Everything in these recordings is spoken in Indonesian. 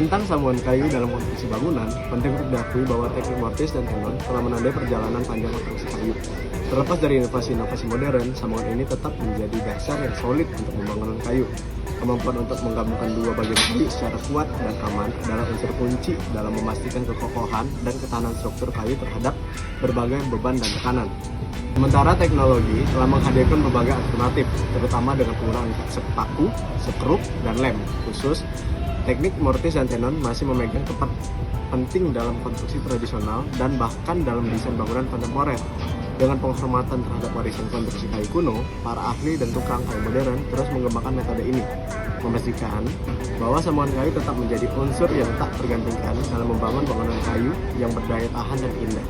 Tentang sambungan kayu dalam konstruksi bangunan, penting untuk diakui bahwa teknik mortis dan tenon telah menandai perjalanan panjang konstruksi kayu. Terlepas dari inovasi-inovasi modern, sambungan ini tetap menjadi dasar yang solid untuk pembangunan kayu. Kemampuan untuk menggabungkan dua bagian kayu secara kuat dan aman adalah unsur kunci dalam memastikan kekokohan dan ketahanan struktur kayu terhadap berbagai beban dan tekanan. Sementara teknologi telah menghadirkan berbagai alternatif, terutama dengan penggunaan paku, sekrup, dan lem khusus. Teknik mortis dan tenon masih memegang tempat penting dalam konstruksi tradisional dan bahkan dalam desain bangunan kontemporer. Dengan penghormatan terhadap warisan konstruksi kayu kuno, para ahli dan tukang kayu modern terus mengembangkan metode ini, memastikan bahwa sambungan kayu tetap menjadi unsur yang tak tergantikan dalam membangun bangunan kayu yang berdaya tahan dan indah.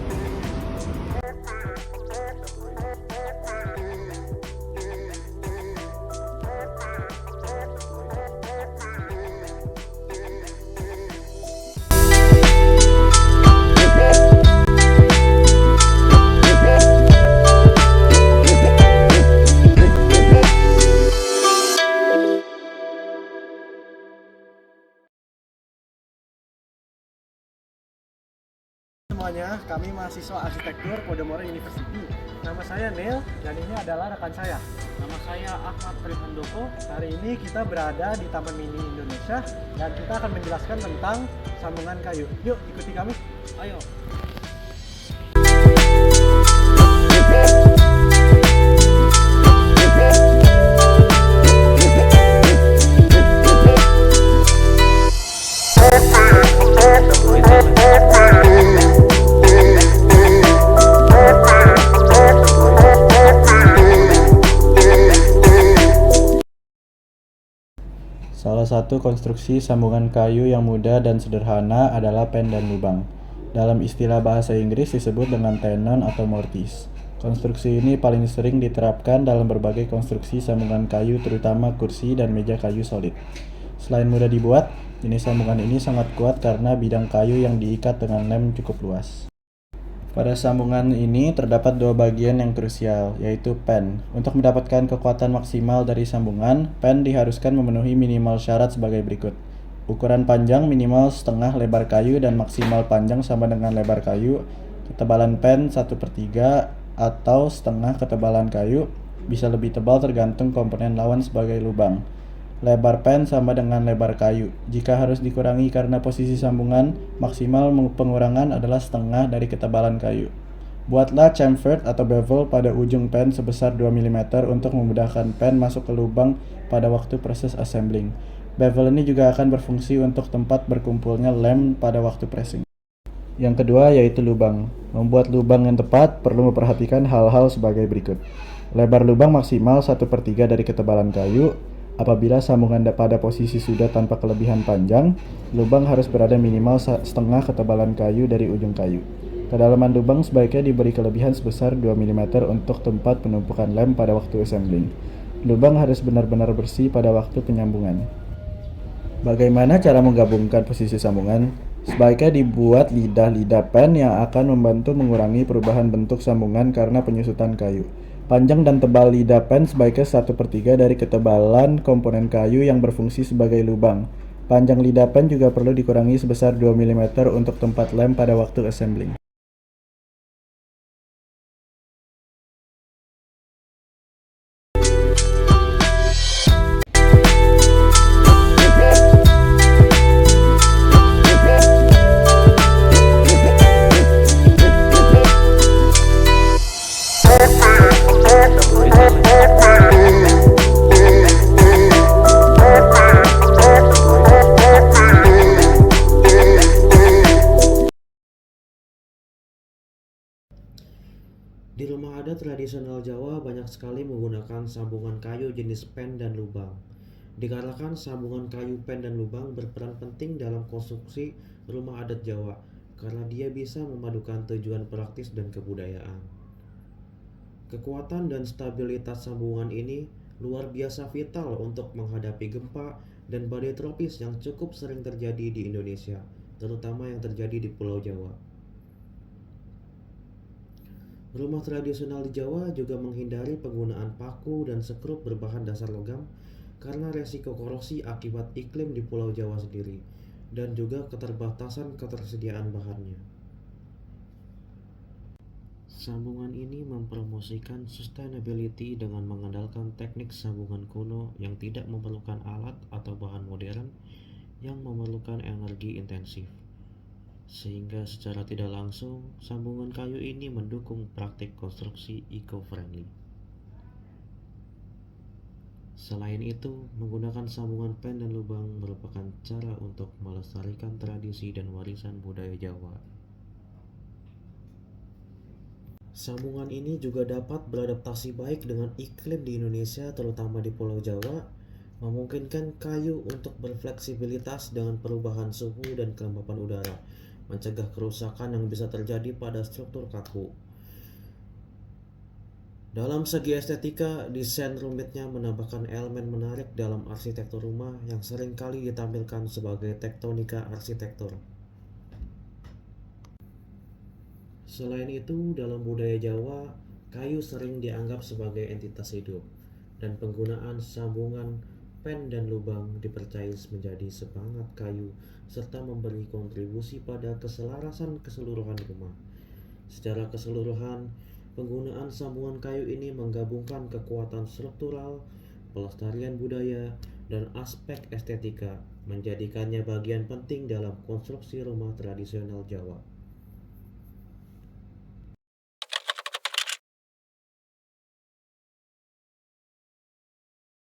Semuanya, kami mahasiswa arsitektur Podomoro University. Nama saya Neil dan ini adalah rekan saya. Nama saya Ahmad Trihandoko. Hari ini kita berada di Taman Mini Indonesia dan kita akan menjelaskan tentang sambungan kayu. Yuk, ikuti kami. Ayo. Salah satu konstruksi sambungan kayu yang mudah dan sederhana adalah pen dan lubang. Dalam istilah bahasa Inggris disebut dengan tenon atau mortise. Konstruksi ini paling sering diterapkan dalam berbagai konstruksi sambungan kayu, terutama kursi dan meja kayu solid. Selain mudah dibuat, jenis sambungan ini sangat kuat karena bidang kayu yang diikat dengan lem cukup luas. Pada sambungan ini terdapat dua bagian yang krusial, yaitu pen. Untuk mendapatkan kekuatan maksimal dari sambungan, pen diharuskan memenuhi minimal syarat sebagai berikut. Ukuran panjang minimal setengah lebar kayu dan maksimal panjang sama dengan lebar kayu. Ketebalan pen 1/3 atau setengah ketebalan kayu, bisa lebih tebal tergantung komponen lawan sebagai lubang. Lebar pen sama dengan lebar kayu. Jika harus dikurangi karena posisi sambungan, maksimal pengurangan adalah setengah dari ketebalan kayu. Buatlah chamfered atau bevel pada ujung pen sebesar 2 mm untuk memudahkan pen masuk ke lubang pada waktu proses assembling. Bevel ini juga akan berfungsi untuk tempat berkumpulnya lem pada waktu pressing. Yang kedua yaitu lubang. Membuat lubang yang tepat perlu memperhatikan hal-hal sebagai berikut. Lebar lubang maksimal 1/3 dari ketebalan kayu. Apabila sambungan pada posisi sudah tanpa kelebihan panjang, lubang harus berada minimal setengah ketebalan kayu dari ujung kayu. Kedalaman lubang sebaiknya diberi kelebihan sebesar 2 mm untuk tempat penumpukan lem pada waktu assembling. Lubang harus benar-benar bersih pada waktu penyambungan. Bagaimana cara menggabungkan posisi sambungan? Sebaiknya dibuat lidah-lidah pen yang akan membantu mengurangi perubahan bentuk sambungan karena penyusutan kayu. Panjang dan tebal lidah pen sebaiknya 1/3 dari ketebalan komponen kayu yang berfungsi sebagai lubang. Panjang lidah pen juga perlu dikurangi sebesar 2 mm untuk tempat lem pada waktu assembling. Di rumah adat tradisional Jawa banyak sekali menggunakan sambungan kayu jenis pen dan lubang. Dikarenakan sambungan kayu pen dan lubang berperan penting dalam konstruksi rumah adat Jawa karena dia bisa memadukan tujuan praktis dan kebudayaan. Kekuatan dan stabilitas sambungan ini luar biasa vital untuk menghadapi gempa dan badai tropis yang cukup sering terjadi di Indonesia, terutama yang terjadi di Pulau Jawa. Rumah tradisional di Jawa juga menghindari penggunaan paku dan sekrup berbahan dasar logam karena resiko korosi akibat iklim di Pulau Jawa sendiri. dan juga keterbatasan ketersediaan bahannya. Sambungan ini mempromosikan sustainability dengan mengandalkan teknik sambungan kuno yang tidak memerlukan alat atau bahan modern yang memerlukan energi intensif. Sehingga secara tidak langsung, sambungan kayu ini mendukung praktik konstruksi eco-friendly. Selain itu, menggunakan sambungan pen dan lubang merupakan cara untuk melestarikan tradisi dan warisan budaya Jawa. Sambungan ini juga dapat beradaptasi baik dengan iklim di Indonesia, terutama di Pulau Jawa, memungkinkan kayu untuk berfleksibilitas dengan perubahan suhu dan kelembapan udara, mencegah kerusakan yang bisa terjadi pada struktur kaku. Dalam segi estetika, desain rumitnya menambahkan elemen menarik dalam arsitektur rumah yang seringkali ditampilkan sebagai tektonika arsitektur. Selain itu, dalam budaya Jawa, kayu sering dianggap sebagai entitas hidup, dan penggunaan sambungan pen dan lubang dipercaya menjadi semangat kayu serta memberi kontribusi pada keselarasan keseluruhan rumah. Secara keseluruhan, penggunaan sambungan kayu ini menggabungkan kekuatan struktural, pelestarian budaya, dan aspek estetika, menjadikannya bagian penting dalam konstruksi rumah tradisional Jawa.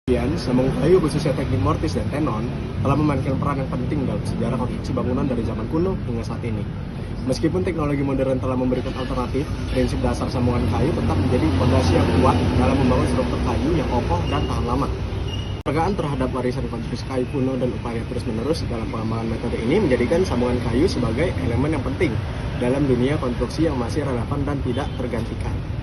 Kemudian, sambungan kayu khususnya teknik mortis dan tenon telah memainkan peran yang penting dalam sejarah konstruksi bangunan dari zaman kuno hingga saat ini. Meskipun teknologi modern telah memberikan alternatif, prinsip dasar sambungan kayu tetap menjadi fondasi yang kuat dalam membangun struktur kayu yang kokoh dan tahan lama. Penghargaan terhadap warisan konstruksi kayu kuno dan upaya terus-menerus dalam pengembangan metode ini menjadikan sambungan kayu sebagai elemen yang penting dalam dunia konstruksi yang masih relevan dan tidak tergantikan.